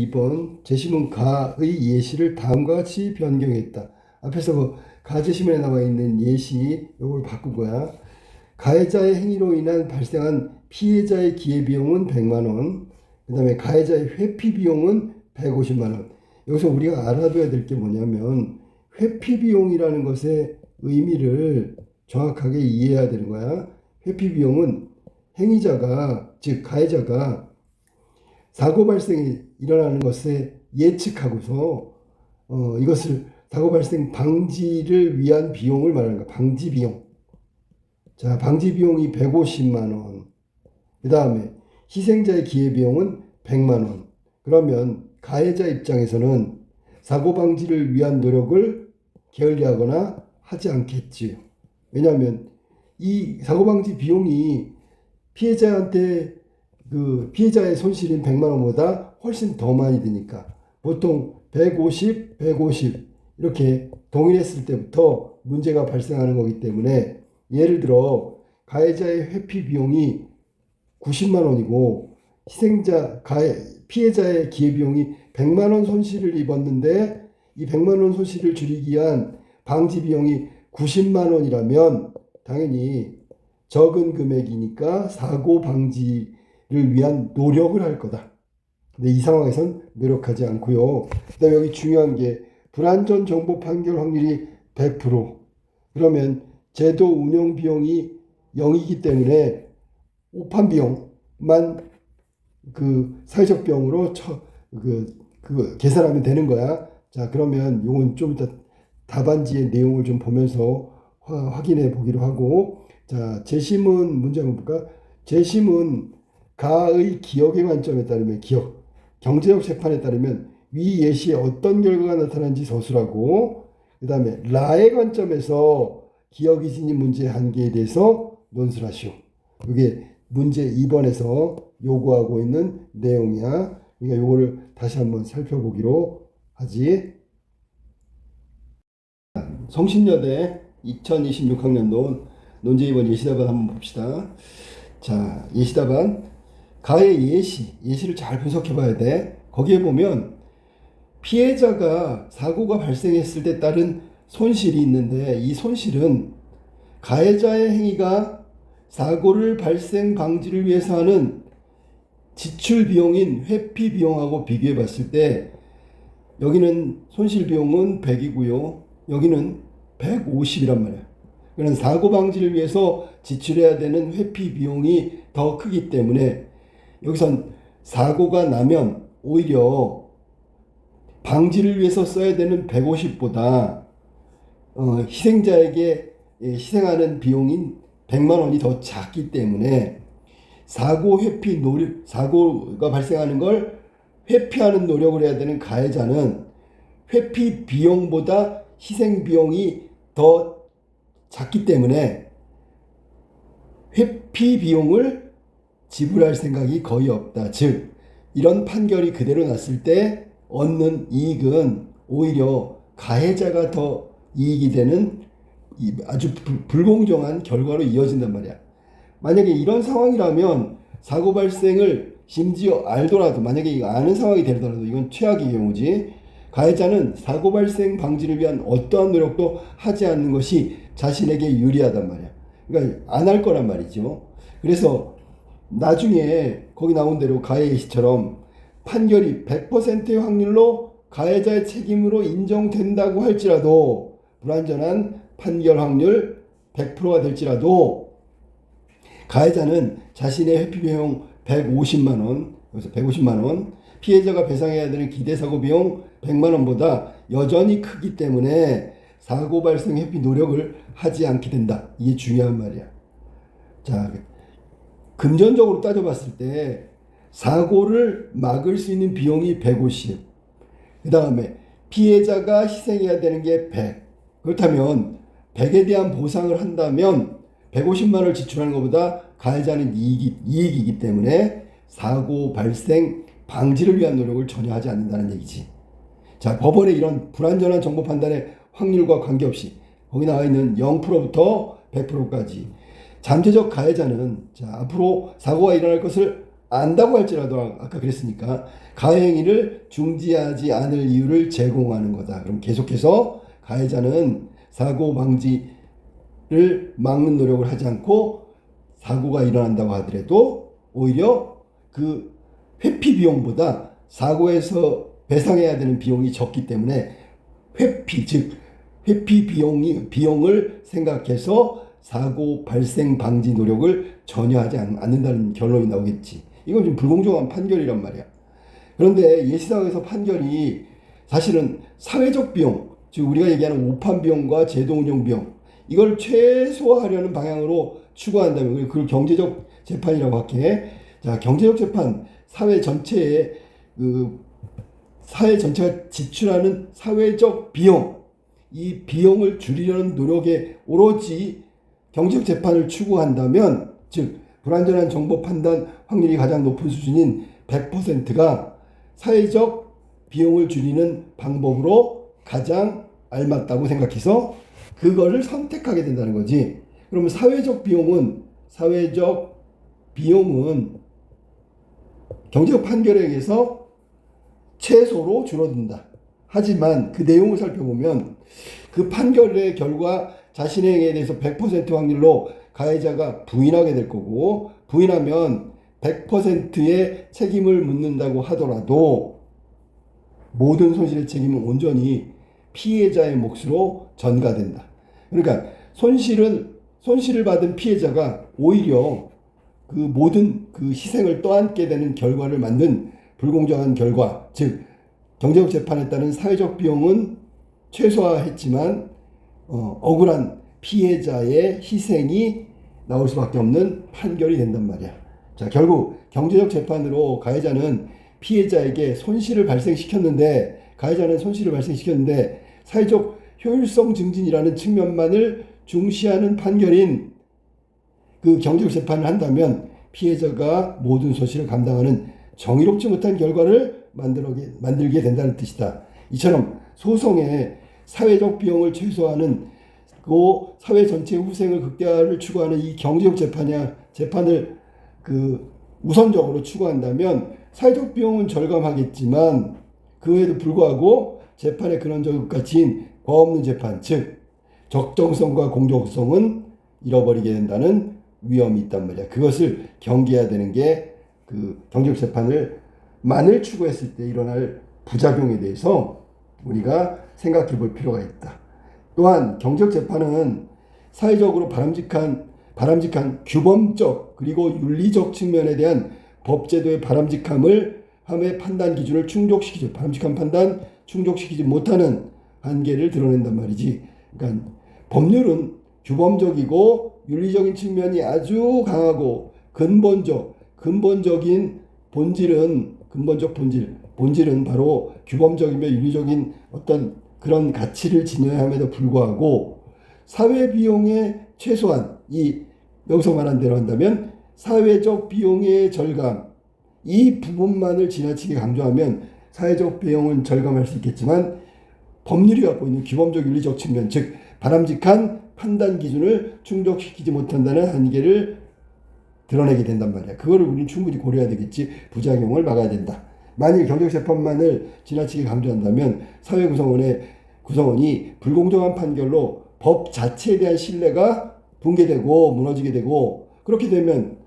2번 제시문 가의 예시를 다음과 같이 변경했다. 앞에서 그 가제시문에 나와 있는 예시 요걸 바꾼 거야. 가해자의 행위로 인한 발생한 피해자의 기회비용은 100만 원, 그 다음에 가해자의 회피비용은 150만 원. 여기서 우리가 알아둬야 될 게 뭐냐면 회피비용이라는 것의 의미를 정확하게 이해해야 되는 거야. 회피비용은 행위자가, 즉 가해자가 사고 발생이 일어나는 것을 예측하고서 이것을 사고 발생 방지를 위한 비용을 말하는 거야. 방지 비용. 자, 방지 비용이 150만 원. 그 다음에 희생자의 기회 비용은 100만 원. 그러면 가해자 입장에서는 사고 방지를 위한 노력을 게을리하거나 하지 않겠지요. 왜냐하면 이 사고 방지 비용이 피해자한테 그 피해자의 손실인 100만 원보다 훨씬 더 많이 드니까 보통 150, 150 이렇게 동일했을 때부터 문제가 발생하는 거기 때문에 예를 들어 가해자의 회피 비용이 90만 원이고 피해자의 기회 비용이 100만 원 손실을 입었는데 이 100만 원 손실을 줄이기 위한 방지 비용이 90만 원이라면 당연히 적은 금액이니까 사고 방지를 위한 노력을 할 거다. 근데 이 상황에선 노력하지 않고요. 그다음에 여기 중요한 게 불완전 정보 판결 확률이 100%. 그러면 제도 운영 비용이 0이기 때문에 오판 비용만 그 사회적 비용으로 계산하면 되는 거야. 자, 그러면 이건 좀 이따 답안지의 내용을 좀 보면서 확인해 보기로 하고, 자, 재심은 문제 한번 볼까? 재심은 가의 기억의 관점에 따르면 경제적 재판에 따르면 위 예시에 어떤 결과가 나타난지 서술하고, 그 다음에 라의 관점에서 기억이 지닌 문제의 한계에 대해서 논술을 하시오. 이게 문제 2번에서 요구하고 있는 내용이야. 그러니까 요거를 다시 한번 살펴보기로 하지. 성신여대 2026학년도 논제 2번 예시답안 한번 봅시다. 자, 예시답안 가의 예시를 잘 분석해 봐야 돼. 거기에 보면 피해자가 사고가 발생했을 때 따른 손실이 있는데 이 손실은 가해자의 행위가 사고를 발생 방지를 위해서 하는 지출 비용인 회피 비용하고 비교해 봤을 때 여기는 손실 비용은 100이고요. 여기는 150이란 말이야. 그러면 사고 방지를 위해서 지출해야 되는 회피 비용이 더 크기 때문에 여기선 사고가 나면 오히려 방지를 위해서 써야 되는 150보다 희생자에게 희생하는 비용인 100만 원이 더 작기 때문에 사고가 발생하는 걸 회피하는 노력을 해야 되는 가해자는 회피 비용보다 희생 비용이 더 작기 때문에 회피 비용을 지불할 생각이 거의 없다. 즉, 이런 판결이 그대로 났을 때 얻는 이익은 오히려 가해자가 더 이익이 되는 아주 불공정한 결과로 이어진단 말이야. 만약에 이런 상황이라면 사고 발생을 심지어 알더라도, 만약에 이거 아는 상황이 되더라도 이건 최악의 경우지. 가해자는 사고 발생 방지를 위한 어떠한 노력도 하지 않는 것이 자신에게 유리하단 말이야. 그러니까 안 할 거란 말이죠. 그래서 나중에 거기 나온 대로 가해 예시처럼 판결이 100%의 확률로 가해자의 책임으로 인정된다고 할지라도 불완전한 판결 확률 100%가 될지라도 가해자는 자신의 회피 비용 150만 원, 여기서 150만 원, 피해자가 배상해야 되는 기대사고 비용 100만 원보다 여전히 크기 때문에 사고 발생 회피 노력을 하지 않게 된다. 이게 중요한 말이야. 자, 금전적으로 따져봤을 때 사고를 막을 수 있는 비용이 150. 그 다음에 피해자가 희생해야 되는 게 100. 그렇다면 100에 대한 보상을 한다면 150만 원을 지출하는 것보다 가해자는 이익이기 때문에 사고 발생 방지를 위한 노력을 전혀 하지 않는다는 얘기지. 자, 법원의 이런 불완전한 정보 판단의 확률과 관계없이 거기 나와 있는 0%부터 100%까지 잠재적 가해자는 자, 앞으로 사고가 일어날 것을 안다고 할지라도 아까 그랬으니까 가해행위를 중지하지 않을 이유를 제공하는 거다. 그럼 계속해서 가해자는 사고 방지를 막는 노력을 하지 않고 사고가 일어난다고 하더라도 오히려 그 회피 비용보다 사고에서 배상해야 되는 비용이 적기 때문에 회피, 즉 회피 비용을 생각해서 사고 발생 방지 노력을 전혀 하지 않는다는 결론이 나오겠지. 이건 좀 불공정한 판결이란 말이야. 그런데 예시상에서 판결이 사실은 사회적 비용, 즉 우리가 얘기하는 오판 비용과 제도 운영 비용, 이걸 최소화하려는 방향으로 추구한다면 그걸 경제적 재판이라고 할게. 자, 경제적 재판, 사회 전체에 사회 전체가 지출하는 사회적 비용, 이 비용을 줄이려는 노력에 오로지 경제적 재판을 추구한다면, 즉 불완전한 정보 판단 확률이 가장 높은 수준인 100%가 사회적 비용을 줄이는 방법으로 가장 알맞다고 생각해서 그거를 선택하게 된다는 거지. 그러면 사회적 비용은 경제적 판결에 의해서 최소로 줄어든다. 하지만 그 내용을 살펴보면 그 판결의 결과 자신의 행위에 대해서 100% 확률로 가해자가 부인하게 될 거고, 부인하면 100%의 책임을 묻는다고 하더라도 모든 손실의 책임은 온전히 피해자의 몫으로 전가된다. 그러니까 손실을 받은 피해자가 오히려 그 모든 그 희생을 떠안게 되는 결과를 만든 불공정한 결과, 즉 경제적 재판에 따른 사회적 비용은 최소화했지만 억울한 피해자의 희생이 나올 수밖에 없는 판결이 된단 말이야. 자, 결국 경제적 재판으로 가해자는 피해자에게 가해자는 손실을 발생시켰는데 사회적 효율성 증진이라는 측면만을 중시하는 판결인 그 경제적 재판을 한다면 피해자가 모든 손실을 감당하는 정의롭지 못한 결과를 만들게 된다는 뜻이다. 이처럼 소송의 사회적 비용을 최소화하는 그 사회 전체의 후생을 극대화를 추구하는 이 경제적 재판을 우선적으로 추구한다면 사회적 비용은 절감하겠지만 그에도 불구하고 재판의 근원적 가치인 과없는 재판, 즉 적정성과 공정성은 잃어버리게 된다는 위험이 있단 말이야. 그것을 경계해야 되는 게 그 경제적 재판을 추구했을 때 일어날 부작용에 대해서 우리가 생각해 볼 필요가 있다. 또한 경제적 재판은 사회적으로 바람직한 규범적 그리고 윤리적 측면에 대한 법제도의 바람직함의 판단 기준을 바람직한 판단 충족시키지 못하는 한계를 드러낸단 말이지. 그러니까 법률은 규범적이고 윤리적인 측면이 아주 강하고 근본적인 본질은 바로 규범적이며 윤리적인 어떤 그런 가치를 지녀야 함에도 불구하고 사회 비용의 최소한, 여기서 말한 대로 한다면 사회적 비용의 절감, 이 부분만을 지나치게 강조하면 사회적 비용은 절감할 수 있겠지만 법률이 갖고 있는 규범적 윤리적 측면, 즉 바람직한 판단 기준을 충족시키지 못한다는 한계를 드러내게 된단 말이야. 그거를 우리는 충분히 고려해야 되겠지. 부작용을 막아야 된다. 만일 경제적 재판만을 지나치게 강조한다면 사회 구성원이 불공정한 판결로 법 자체에 대한 신뢰가 붕괴되고 무너지게 되고, 그렇게 되면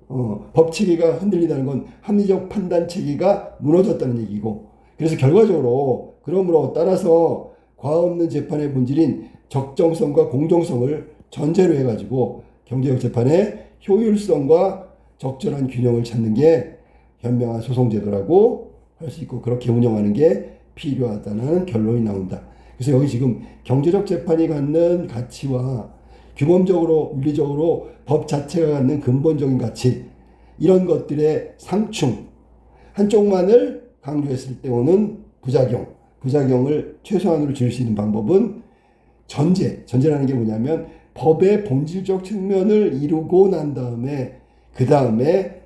법 체계가 흔들린다는 건 합리적 판단 체계가 무너졌다는 얘기고, 그래서 결과적으로 그러므로 따라서 과없는 재판의 본질인 적정성과 공정성을 전제로 해가지고 경제적 재판의 효율성과 적절한 균형을 찾는 게 현명한 소송제도라고 할 수 있고, 그렇게 운영하는 게 필요하다는 결론이 나온다. 그래서 여기 지금 경제적 재판이 갖는 가치와 규범적으로 윤리적으로 법 자체가 갖는 근본적인 가치, 이런 것들의 상충, 한쪽만을 강조했을 때 오는 부작용을 최소한으로 줄일 수 있는 방법은 전제라는 게 뭐냐면 법의 본질적 측면을 이루고 난 다음에 그 다음에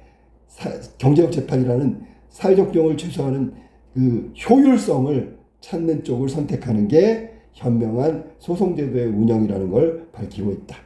경제적 재판이라는 사회적 비용을 최소화하는 그 효율성을 찾는 쪽을 선택하는 게 현명한 소송제도의 운영이라는 걸 밝히고 있다.